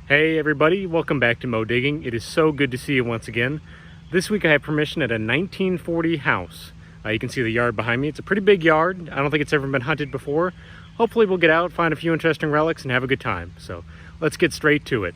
Hey everybody, welcome back to Mo Digging. It is so good to see you once again. This week I have permission at a 1940 house. You can see the yard behind me. It's a pretty big yard. I don't think it's ever been hunted before. Hopefully we'll get out, find a few interesting relics, and have a good time. So let's get straight to it.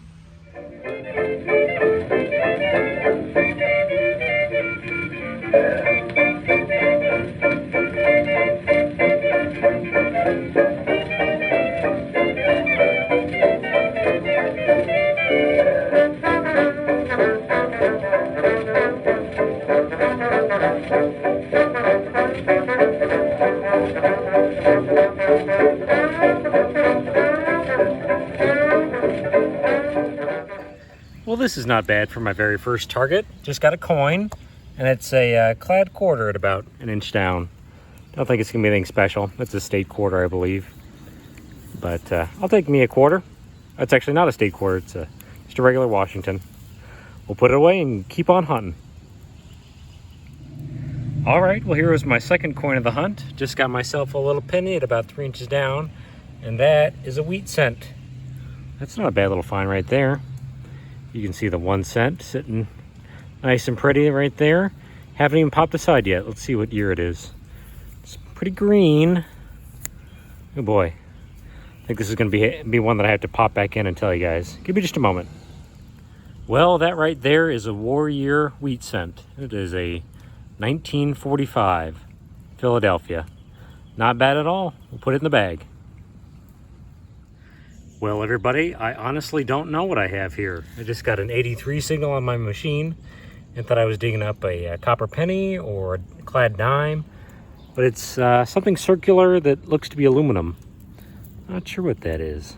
Well, this is not bad for my very first target. Just got a coin, and it's a clad quarter at about an inch down. Don't think it's gonna be anything special. It's a state quarter, I believe. But I'll take me a quarter. That's actually not a state quarter, it's just a regular Washington. We'll put it away and keep on hunting. All right, well, here was my second coin of the hunt. Just got myself a little penny at about 3 inches down, and that is a wheat cent. That's not a bad little find right there. You can see the 1 cent sitting nice and pretty right there. Haven't even popped aside yet. Let's see what year it is. It's pretty green. Oh boy. I think this is gonna be one that I have to pop back in and tell you guys. Give me just a moment. Well, that right there is a war year wheat cent. It is a 1945 Philadelphia. Not bad at all. We'll put it in the bag. Well, everybody, I honestly don't know what I have here. I just got an 83 signal on my machine and thought I was digging up a copper penny or a clad dime, but it's something circular that looks to be aluminum. Not sure what that is.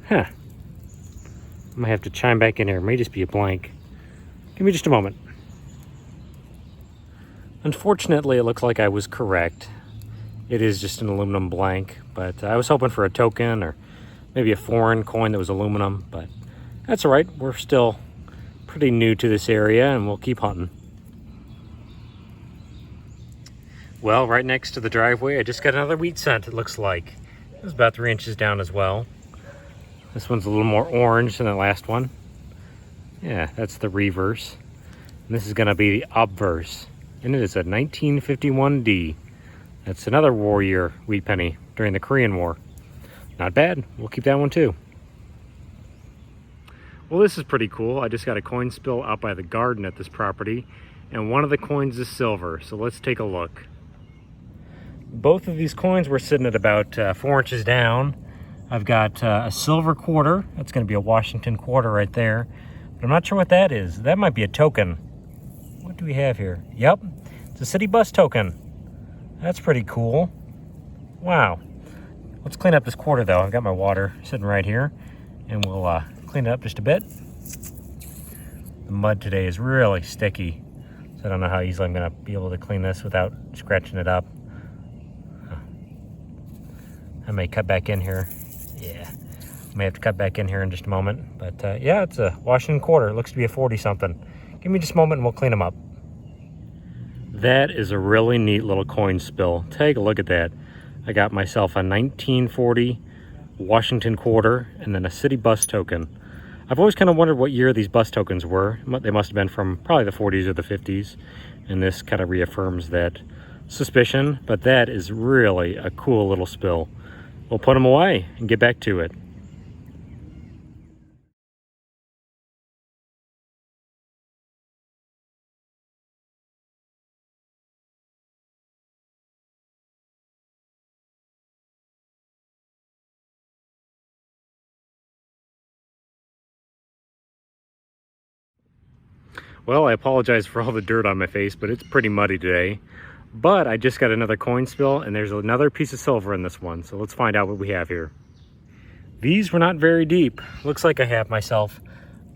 Huh. I might have to chime back in here. It may just be a blank. Give me just a moment. Unfortunately, it looks like I was correct. It is just an aluminum blank, but I was hoping for a token or maybe a foreign coin that was aluminum, but that's all right. We're still pretty new to this area and we'll keep hunting. Well, right next to the driveway, I just got another wheat cent, it looks like. It was about 3 inches down as well. This one's a little more orange than the last one. Yeah, that's the reverse. And this is gonna be the obverse. And it is a 1951D. That's another war year wheat penny during the Korean War. Not bad. We'll keep that one too. Well, this is pretty cool. I just got a coin spill out by the garden at this property, and one of the coins is silver, so let's take a look. Both of these coins were sitting at about 4 inches down. I've got a silver quarter. That's going to be a Washington quarter right there, but I'm not sure what that is. That might be a token. What do we have here? Yep, it's a city bus token. That's pretty cool. Wow. Let's clean up this quarter though. I've got my water sitting right here and we'll clean it up just a bit. The mud today is really sticky, so I don't know how easily I'm gonna be able to clean this without scratching it up. I may cut back in here. Yeah, I may have to cut back in here in just a moment. But yeah, it's a Washington quarter. It looks to be a 40 something. Give me just a moment and we'll clean them up. That is a really neat little coin spill. Take a look at that. I got myself a 1940 Washington quarter and then a city bus token. I've always kind of wondered what year these bus tokens were. They must have been from probably the 40s or the 50s. And this kind of reaffirms that suspicion. But that is really a cool little spill. We'll put them away and get back to it. Well, I apologize for all the dirt on my face, but it's pretty muddy today. But I just got another coin spill, and there's another piece of silver in this one. So let's find out what we have here. These were not very deep. Looks like I have myself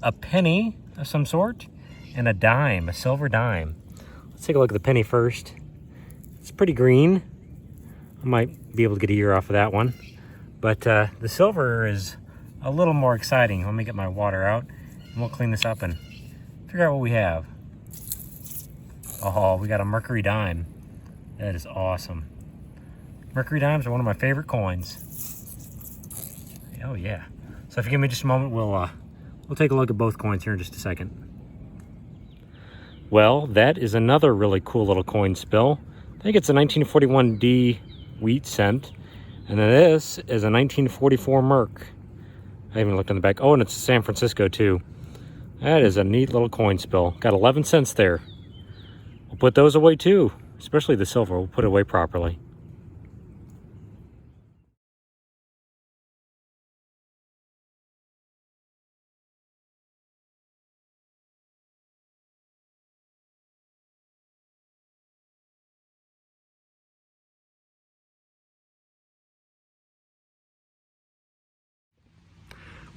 a penny of some sort and a dime, a silver dime. Let's take a look at the penny first. It's pretty green. I might be able to get a year off of that one. But the silver is a little more exciting. Let me get my water out and we'll clean this up and figure out what we have. Oh, we got a Mercury dime. That is awesome. Mercury dimes are one of my favorite coins. Oh yeah. So if you give me just a moment, we'll take a look at both coins here in just a second. Well, that is another really cool little coin spill. I think it's a 1941 D wheat cent. And then this is a 1944 Merc. I haven't looked on the back. Oh, and it's San Francisco too. That is a neat little coin spill. Got 11 cents there. We'll put those away too, especially the silver. We'll put it away properly.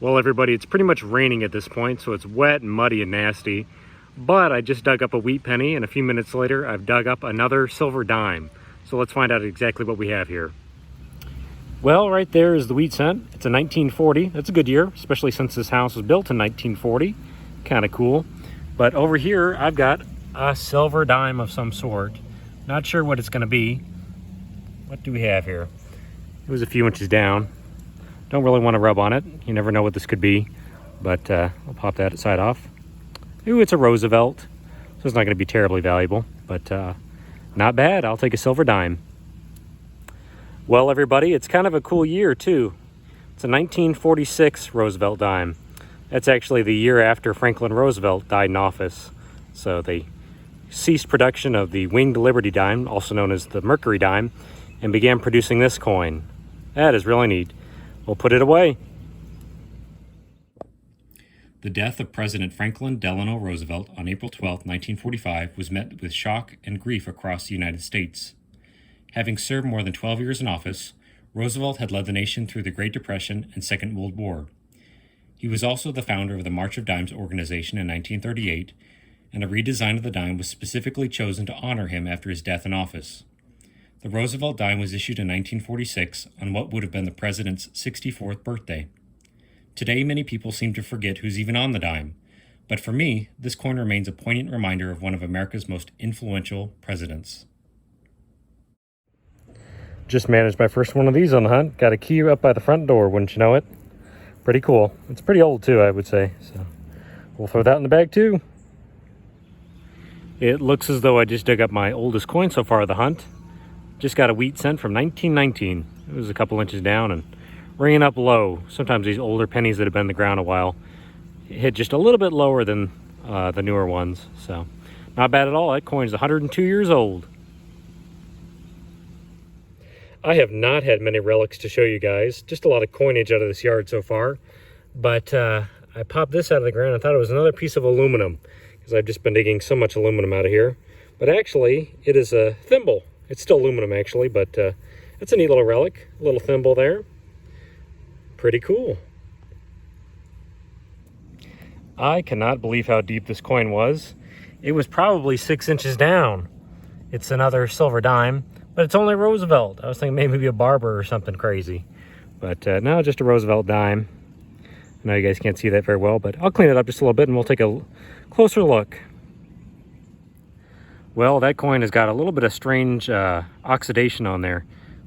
Well, everybody, it's pretty much raining at this point, so it's wet and muddy and nasty. But I just dug up a wheat penny, and a few minutes later, I've dug up another silver dime. So let's find out exactly what we have here. Well, right there is the wheat cent. It's a 1940. That's a good year, especially since this house was built in 1940. Kind of cool. But over here, I've got a silver dime of some sort. Not sure what it's going to be. What do we have here? It was a few inches down. Don't really want to rub on it. You never know what this could be. But I'll pop that side off. Ooh, it's a Roosevelt. So it's not going to be terribly valuable. But not bad. I'll take a silver dime. Well, everybody, it's kind of a cool year, too. It's a 1946 Roosevelt dime. That's actually the year after Franklin Roosevelt died in office. So they ceased production of the Winged Liberty dime, also known as the Mercury dime, and began producing this coin. That is really neat. We'll put it away. The death of President Franklin Delano Roosevelt on April 12, 1945 was met with shock and grief across the United States. Having served more than 12 years in office, Roosevelt had led the nation through the Great Depression and Second World War. He was also the founder of the March of Dimes organization in 1938, and a redesign of the dime was specifically chosen to honor him after his death in office. The Roosevelt dime was issued in 1946 on what would have been the president's 64th birthday. Today, many people seem to forget who's even on the dime, but for me, this coin remains a poignant reminder of one of America's most influential presidents. Just managed my first one of these on the hunt. Got a key up by the front door, wouldn't you know it? Pretty cool. It's pretty old too, I would say. So we'll throw that in the bag too. It looks as though I just dug up my oldest coin so far of the hunt. Just got a wheat cent from 1919. It was a couple inches down and ringing up low. Sometimes these older pennies that have been in the ground a while hit just a little bit lower than the newer ones. So not bad at all. That coin's 102 years old. I have not had many relics to show you guys. Just a lot of coinage out of this yard so far. But I popped this out of the ground. I thought it was another piece of aluminum because I've just been digging so much aluminum out of here. But actually, it is a thimble. It's still aluminum actually, but it's a neat little relic. A little thimble there. Pretty cool. I cannot believe how deep this coin was. It was probably 6 inches down. It's another silver dime, but it's only Roosevelt. I was thinking maybe a barber or something crazy. But no, just a Roosevelt dime. I know you guys can't see that very well, but I'll clean it up just a little bit and we'll take a closer look. Well, that coin has got a little bit of strange oxidation on there.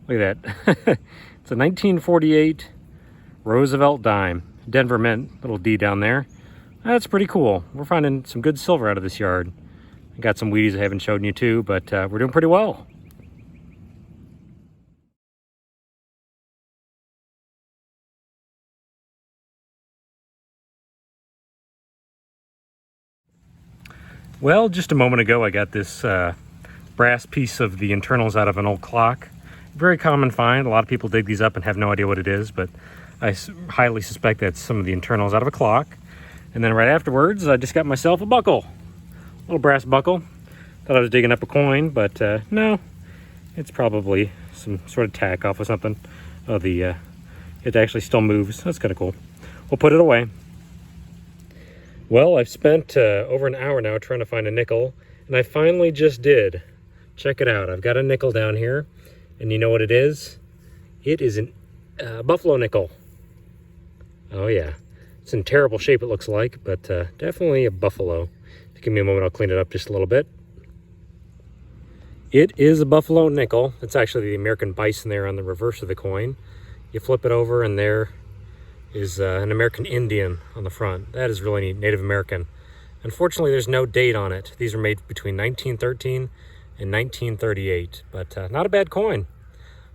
Look at that. It's a 1948 Roosevelt dime. Denver Mint, little D down there. That's pretty cool. We're finding some good silver out of this yard. I got some Wheaties I haven't shown you too, but we're doing pretty well. Well, just a moment ago I got this brass piece of the internals out of an old clock. Very common find. A lot of people dig these up and have no idea what it is, but I highly suspect that's some of the internals out of a clock. And then right afterwards, I just got myself a buckle. A little brass buckle. Thought I was digging up a coin, but no. It's probably some sort of tack off of something. Oh, it actually still moves. That's kind of cool. We'll put it away. Well, I've spent over an hour now trying to find a nickel, and I finally just did. Check it out. I've got a nickel down here, and you know what it is? It is a buffalo nickel. Oh yeah. It's in terrible shape, it looks like, but definitely a buffalo. Give me a moment, I'll clean it up just a little bit. It is a buffalo nickel. It's actually the American bison there on the reverse of the coin. You flip it over and there is an American Indian on the front. That is really neat, Native American. Unfortunately, there's no date on it. These were made between 1913 and 1938, but not a bad coin.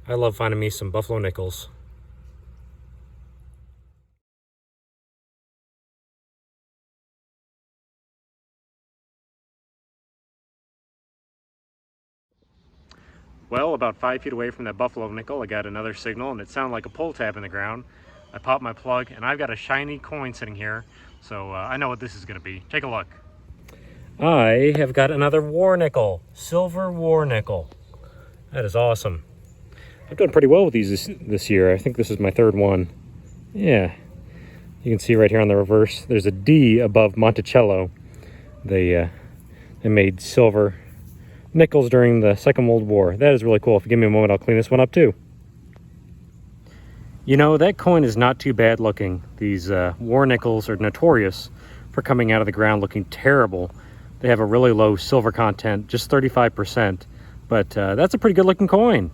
I love finding me some buffalo nickels. Well, about 5 feet away from that buffalo nickel, I got another signal, and it sounded like a pull tab in the ground. I popped my plug, and I've got a shiny coin sitting here, so I know what this is going to be. Take a look. I have got another war nickel, silver war nickel. That is awesome. I've done pretty well with these this year. I think this is my third one. Yeah, you can see right here on the reverse, there's a D above Monticello. They made silver nickels during the Second World War. That is really cool. If you give me a moment, I'll clean this one up too. You know, that coin is not too bad looking. These war nickels are notorious for coming out of the ground looking terrible. They have a really low silver content, just 35%, but that's a pretty good looking coin.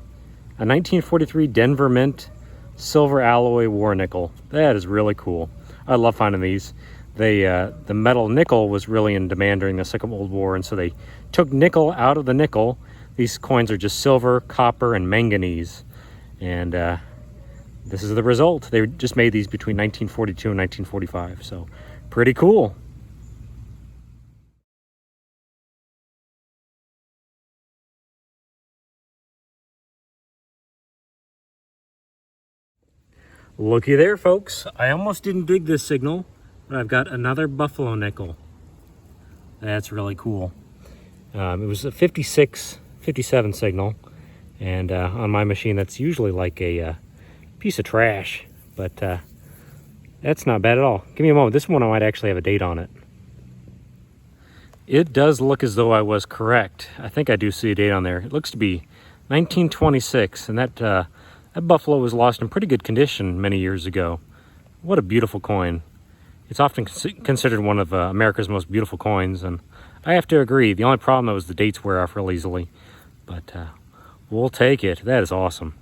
A 1943 Denver Mint silver alloy war nickel. That is really cool. I love finding these. The metal nickel was really in demand during the Second World War, and so they took nickel out of the nickel. These coins are just silver, copper, and manganese. And this is the result. They just made these between 1942 and 1945, so pretty cool. Looky there, folks. I almost didn't dig this signal, but I've got another buffalo nickel. That's really cool. It was a 57 signal, and on my machine that's usually like a piece of trash, but that's not bad at all. Give me a moment. This one I might actually have a date on it. It does look as though I was correct. I think I do see a date on there. It looks to be 1926, and that buffalo was lost in pretty good condition many years ago. What a beautiful coin. It's often considered one of America's most beautiful coins, and I have to agree. The only problem though is the dates wear off real easily, but we'll take it. That is awesome.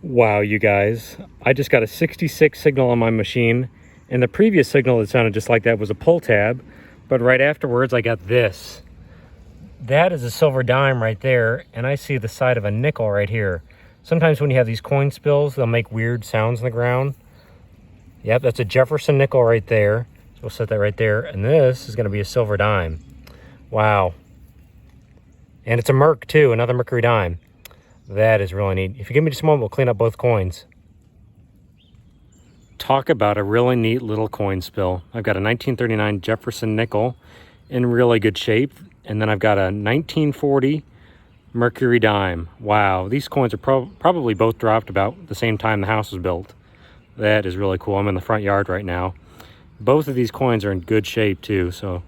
Wow, you guys, I just got a 66 signal on my machine, and the previous signal that sounded just like that was a pull tab, but right afterwards I got this. That is a silver dime right there, and I see the side of a nickel right here. Sometimes when you have these coin spills, they'll make weird sounds in the ground. Yep, that's a Jefferson nickel right there. So we'll set that right there, and this is going to be a silver dime. Wow. And it's a Merc too, another Mercury dime. That is really neat. If you give me just a moment, we'll clean up both coins. Talk about a really neat little coin spill. I've got a 1939 Jefferson nickel in really good shape. And then I've got a 1940 Mercury dime. Wow, these coins are probably both dropped about the same time the house was built. That is really cool. I'm in the front yard right now. Both of these coins are in good shape too, so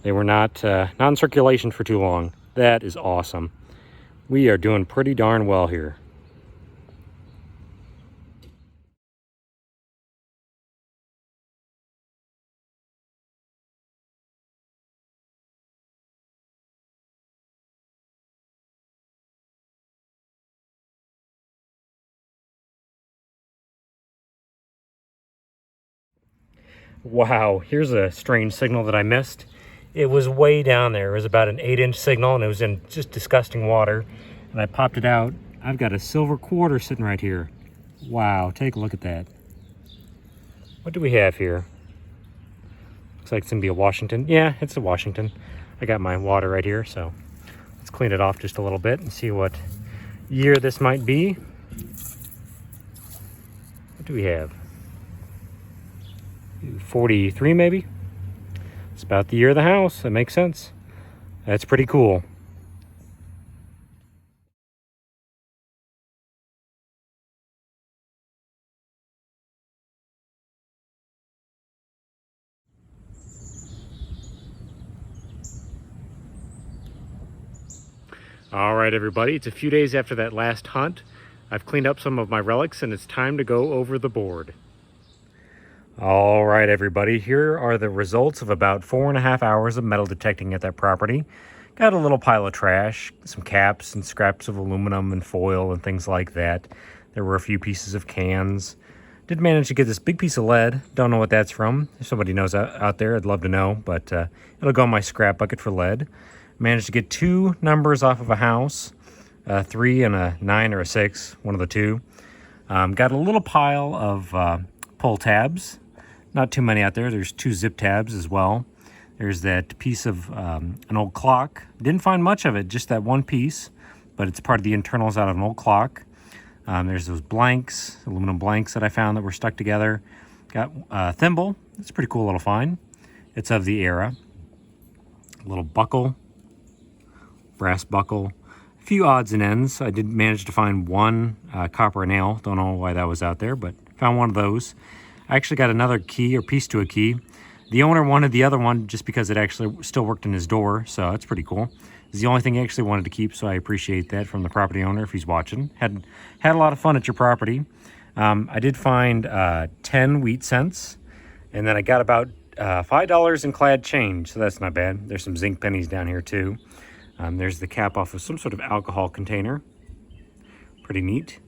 they were not in circulation for too long. That is awesome. We are doing pretty darn well here. Wow, here's a strange signal that I missed. It was way down there. It was about an 8-inch signal, and it was in just disgusting water. And I popped it out. I've got a silver quarter sitting right here. Wow, take a look at that. What do we have here? Looks like it's gonna be a Washington. Yeah, it's a Washington. I got my water right here, so let's clean it off just a little bit and see what year this might be. What do we have? 43 maybe? It's about the year of the house. That makes sense. That's pretty cool. All right, everybody, it's a few days after that last hunt. I've cleaned up some of my relics, and it's time to go over the board. All right, everybody, here are the results of about 4.5 hours of metal detecting at that property. Got a little pile of trash, some caps and scraps of aluminum and foil and things like that. There were a few pieces of cans. Did manage to get this big piece of lead. Don't know what that's from. If somebody knows out there, I'd love to know, but it'll go in my scrap bucket for lead. Managed to get 2 numbers off of a house, a 3 and a 9 or a 6, one of the two. Got a little pile of pull tabs. Not too many out there. There's 2 zip tabs as well. There's that piece of an old clock. Didn't find much of it, just that one piece, but it's part of the internals out of an old clock. There's those blanks, aluminum blanks that I found that were stuck together. Got a thimble. It's a pretty cool little find. It's of the era. A little buckle, brass buckle. A few odds and ends. I did manage to find one copper nail. Don't know why that was out there, but found one of those. I actually got another key or piece to a key. The owner wanted the other one just because it actually still worked in his door, so that's pretty cool. It's the only thing he actually wanted to keep, so I appreciate that from the property owner if he's watching. Had a lot of fun at your property. I did find 10 wheat cents, and then I got about $5 in clad change, so that's not bad. There's some zinc pennies down here too. There's the cap off of some sort of alcohol container. Pretty neat.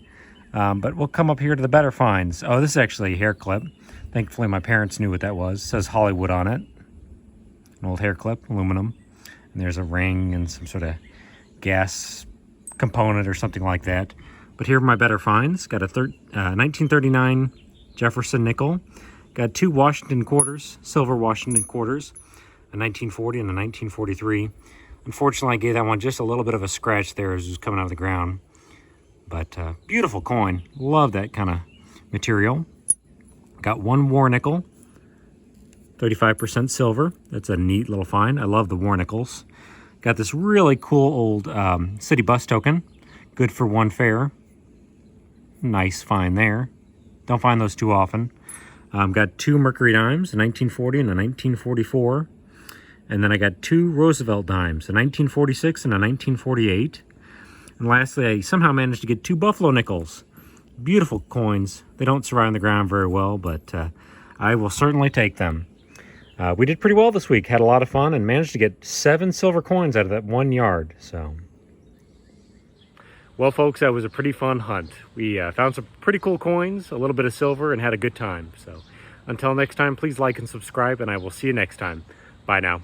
But we'll come up here to the better finds. Oh, this is actually a hair clip. Thankfully, my parents knew what that was. It says Hollywood on it. An old hair clip, aluminum. And there's a ring and some sort of gas component or something like that. But here are my better finds. Got a 1939 Jefferson nickel. Got 2 Washington quarters, silver Washington quarters, a 1940 and a 1943. Unfortunately, I gave that one just a little bit of a scratch there as it was coming out of the ground. But beautiful coin. Love that kind of material. Got 1 war nickel, 35% silver. That's a neat little find. I love the war nickels. Got this really cool old city bus token. Good for 1 fare. Nice find there. Don't find those too often. Got 2 Mercury dimes, a 1940 and a 1944. And then I got 2 Roosevelt dimes, a 1946 and a 1948. And lastly, I somehow managed to get 2 Buffalo nickels. Beautiful coins. They don't survive on the ground very well, but I will certainly take them. We did pretty well this week. Had a lot of fun and managed to get 7 silver coins out of that 1 yard. So, well, folks, that was a pretty fun hunt. We found some pretty cool coins, a little bit of silver, and had a good time. So, until next time, please like and subscribe, and I will see you next time. Bye now.